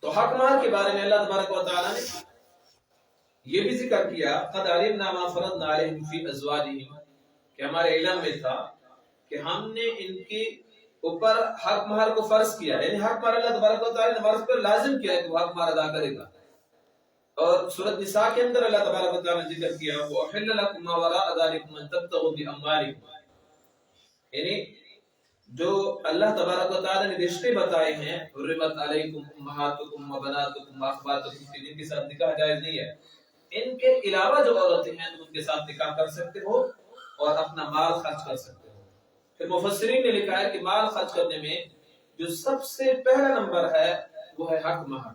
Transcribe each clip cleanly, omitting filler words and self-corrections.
تو حق مہر کے بارے میں اللہ تبارک و تعالیٰ نے یہ بھی ذکر کیا قد علمنا ما فرضنا علیہم فی ازواجہم، کہ ہمارے علم میں تھا کہ ہم نے ان کے اوپر حق مہر کو فرض کیا، یعنی حق مہر اللہ تبارک و تعالیٰ نے ہمارے پر لازم کیا ہے کہ وہ حق مہر ادا کرے گا۔ اور سورۃ نساء کے اندر اللہ تبارک و تعالیٰ نے ذکر کیا وَأُحِلَّ لَكُم مَّا وَرَاءَ ذَلِكُمْ أَن تَبْتَغُوا بِأَمْوَالِكُم، یعنی جو اللہ تبارک و تعالیٰ نے رشتے بتائے ہیں حرمت علیکم امہاتکم وبناتکم واخواتکم، جن کے ساتھ نکاح جائز نہیں ہے، ان کے علاوہ جو عورتیں ہیں تم ان کے ساتھ نکاح کر سکتے ہو اور اپنا مال خرچ کر سکتے ہو۔ پھر مفسرین نے لکھا ہے کہ مال خرچ کرنے میں جو سب سے پہلا نمبر ہے وہ ہے حق مہر،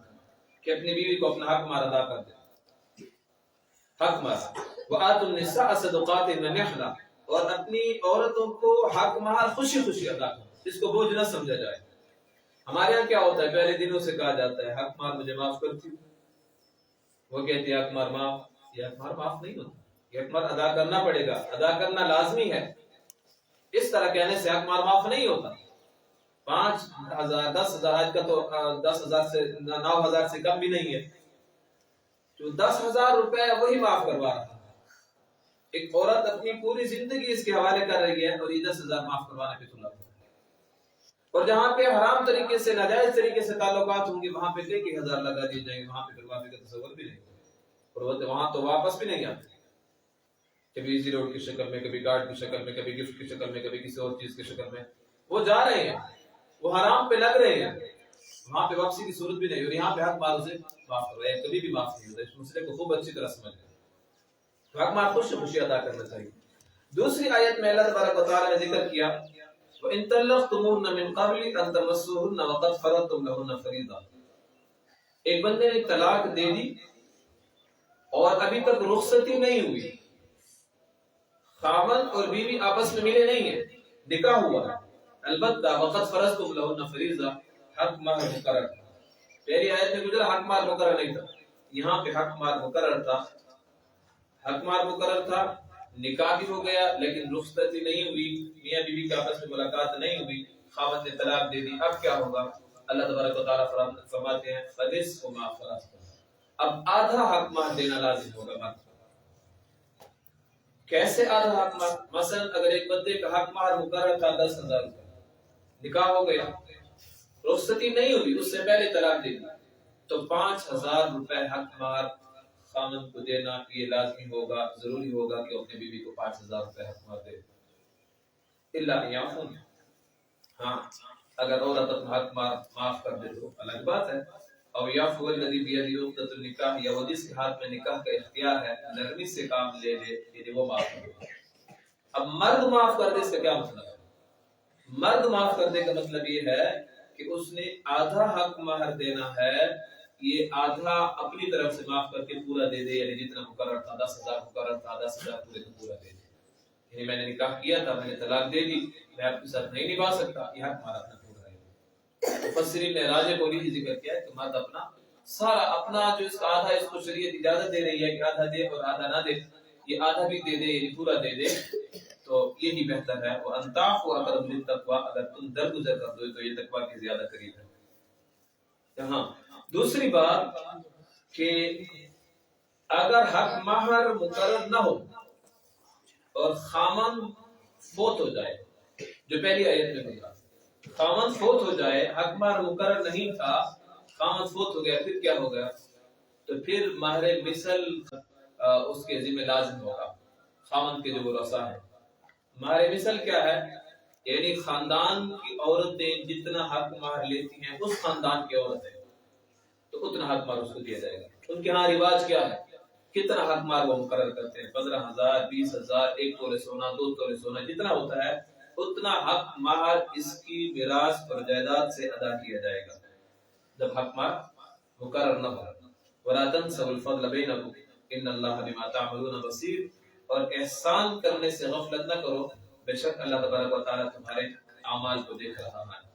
کہ اپنی بیوی کو اپنا حق مہر ادا کر دے۔ حق مہر وآتوا النساء صدقاتهن نحلا، اور اپنی عورتوں کو حق مہر خوشی خوشی ادا کرو، اس کو بوجھ نہ سمجھا جائے۔ ہمارے یہاں کیا ہوتا ہے، پہلے دنوں سے کہا جاتا ہے حق مہر مجھے معاف کرتی، وہ کہتی ہے حق مہر معاف، یہ حق مہر معاف نہیں ہوتا، یہ حق مہر ادا کرنا پڑے گا، ادا کرنا لازمی ہے۔ اس طرح کہنے سے حق مہر معاف نہیں ہوتا۔ 5,000 10,000، آج کا تو 10,000 سے 9,000 سے کم بھی نہیں ہے، جو 10,000 روپے وہی معاف کروا رہا ہے۔ ایک عورت اپنی پوری زندگی اس کے حوالے کر رہی ہے اور یہ 10,000 معاف کروانے پہ تلا ہے۔ اور جہاں پہ حرام طریقے سے ناجائز طریقے سے تعلقات ہوں گے وہاں پہ کئی ہزار لگا دیے جائیں گے، وہاں پہ معافی کا تصور بھی نہیں، اور وہاں تو واپس بھی نہیں آتے، کبھی ایزی روڈ کی شکل میں، کبھی کارڈ کی شکل میں، کبھی گفٹ کی شکل میں، کبھی کسی اور چیز کی شکل میں وہ جا رہے ہیں، وہ حرام پہ لگ رہے ہیں، وہاں پہ واپسی کی صورت بھی نہیں، اور یہاں پہ حق مال سے معاف کر رہے ہیں، کبھی بھی معاف نہیں ہوتا۔ اس مسئلے کو خوب اچھی طرح سمجھ لیں، حق مال خوشی خوشی ادا کرنا چاہیے۔ دوسری آیت میں اللہ تبارک و تعالیٰ نے ذکر کیا وَإِن طَلَّقْتُمُوهُنَّ مِن قَبْلِ أَن تَمَسُّوهُنَّ وَقَدْ فَرَضْتُمْ لَهُنَّ فَرِيضَةً، ایک بندے نے طلاق دے دی اور ابھی تک رخصتی نہیں ہوئی، خاوند اور بیوی آپس میں ملے نہیں ہیں، نکاح ہوا ہے، البتہ وَقَدْ فَرَضْتُمْ لَهُنَّ فَرِيضَةً، حق مہر مقرر تھا۔ پہلی آیت میں گزرا حق مہر مقرر نہیں تھا، یہاں پہ حق مہر مقرر تھا۔ حق مہر مقرر تھا، نکاح بھی ہو گیا لیکن رخصتی نہیں ہوئی، میاں بیوی کے آپس میں ملاقات نہیں ہوئی، خاوند نے طلاق دے دی، اب کیا ہوگا؟ اللہ تبارک و تعالیٰ فرماتے ہیں فَنِصْفُ مَا فَرَضْتُمْ، اب آدھا حق مہر دینا لازم ہوگا مرد۔ کیسے آدھا حق مہر؟ مثلا اگر ایک بندے کا حق مہر مقرر تھا 10,000 روپے، نکاح ہو گیا، رخصتی نہیں ہوئی، اس سے پہلے طلاق دے دی، تو 5,000 روپے حق مہر خامن کو دینا یہ لازمی ہوگا، ضروری ہوگا کہ اپنے بیوی کو 5,000 روپے حق مہر دے۔ اللہ یعفون، ہاں اگر عورت اپنا حق مہر معاف کر دے تو الگ بات ہے، اور یعفو الذی بیدہ عقدۃ النکاح، یا وہ جس کے ہاتھ میں نکاح کا اختیار ہے نرمی سے کام لے لے، یعنی وہ معاف کر دے۔ اب مرد معاف کر دے اس کا کیا مطلب ہے؟ مرد معاف کر دے کا مطلب یہ ہے کہ اس نے آدھا حق مہر دینا ہے، یہ آدھا اپنی طرف سے معاف کر کے پورا دے دے، یعنی جتنا مقرر تھا 10,000 مقرر تھا 10,000 پورے کا پورا دے دے، یعنی میں نے نکاح کیا تھا، میں نے طلاق دے دی، میں آپ کے ساتھ نہیں نبھا سکتا، یہ حق ہمارا اپنا پورا ہے۔ مفسرین نے راجح قولی ہی ذکر کیا ہے کہ مرد اپنا سارا اپنا جو اس کا آدھا، اس کو شریعت اجازت دے رہی ہے کہ آدھا دے اور آدھا نہ دے، یہ آدھا بھی دے دے یعنی پورا دے دے تو یہی بہتر ہے۔ وَأَن تَعْفُوا أَقْرَبُ لِلتَّقْوَىٰ، اگر تم درگزر کر دو تو یہ تقویٰ کے زیادہ قریب ہے۔ یہاں دوسری بات کہ اگر حق مہر مقرر نہ ہو اور خامن فوت ہو جائے، جو پہلی آیت میں گزرا، خامن فوت ہو جائے، حق مہر مقرر نہیں تھا، خامن فوت ہو گیا، پھر کیا ہو گیا؟ تو پھر مہر مثل اس کے ذمہ لازم ہوگا، خامن کے جو ورثاء ہیں۔ مہر مثل کیا ہے؟ یعنی خاندان کی عورتیں جتنا حق مہر لیتی ہیں، اس خاندان کی عورتیں تو اتنا حق مہر اس کو دیا جائے گا۔ ان کے ہاں رواج کیا ہے؟ کتنا حق مہر وہ مقرر کرتے ہیں، 15,000 20,000 1 تولے سونا 2 تولے سونا، جتنا ہوتا ہے اتنا حق مہر اس کی میراث اور جائیداد سے ادا کیا جائے گا جب حق مہر مقرر نہ ہو۔ وَلَا تَنْسَوُا الْفَضْلَ بَيْنَكُمْ إِنَّ اللَّهَ بِمَا تَعْمَلُونَ بَصِيرٌ، اور احسان کرنے سے غفلت نہ کرو، بے شک اللہ تبارک و تعالیٰ تمہارے اعمال کو دیکھ رہا ہے۔